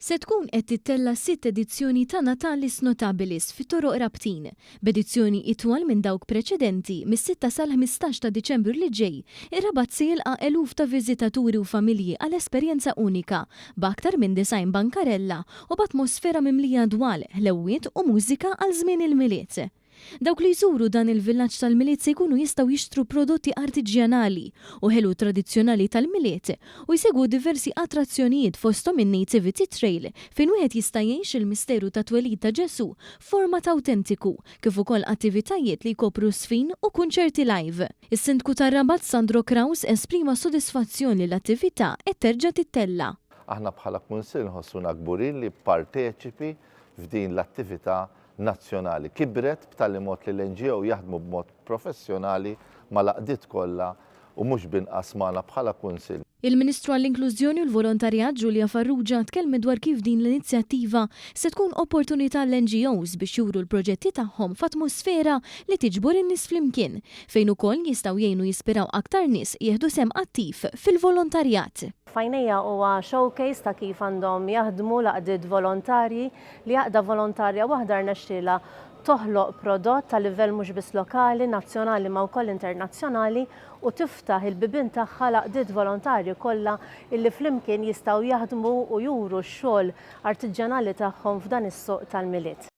Se tkun qed tittella sitt edizzjoni ta' Natalis Notabilis fit-Toroq Rabtin, b'edizzjoni itwal minn dawk preċedenti mis-6 sal-15 ta' Diċembru li ġej, ir-Rabat se jilqa' eluf ta' viżitaturi u familji għal esperjenza unika b'aktar minn design bankarella u b'atmosfera mimlija dwal, ħlewwiet u mużika għal żmien il-miliet. Dawk li jżuru dan il-villaġġ tal-miliet se jkunu jistgħu jixtru prodotti artiġjanali u ħelu tradizzjonali tal-miliet u jsegwu diversi attrazzjonijiet fosthom in-Nativity Trail fejn wieħed jista' jgħix il-misteru ta' twelid ta' Ġesu f'format awtentiku kif ukoll attivitajiet li jkopru sfin u kunċerti live. Is-Sindku tar-Rabat Sandro Kraus esprima sodisfazzjoni li l-attività qed terġa' tittella. Aħna bħala Kunsill nħossuna kburin li pparteċipi f'din l-attività nazzjonali. Kibret b'tali mod li l-NGO jaħdmu b'mod professjonali ma laqdiet kollha u mhux binqas magħna bħala Kunsill. Il-Ministru għall-Inklużjoni u l-Volontarjat Ġulja Farrugia tkellmet dwar kif din l-inizjattiva se tkun opportunità l-NGOs biex juru l-proġetti tagħhom f'atmosfera li tiġbor in-nies flimkien fejn ukoll jistgħu jgħinu jispiraw aktar nies jieħdu sem attiv fil-volontarjat. Fajnejja huwa showcase ta' kif għandhom jaħdmu laqdiet volontarji li jaqda volontarja waħda rnexxiela toħloq prodott ta' livell mhux biss lokali, nazzjonali ma' wkoll internazzjonali u tiftaħ il-bibien tagħha laqdiet volontarji kollha illi flimkien jistgħu jaħdmu u juru x-xogħol artiġjanali tagħhom f'dan is-suq tal-miliet.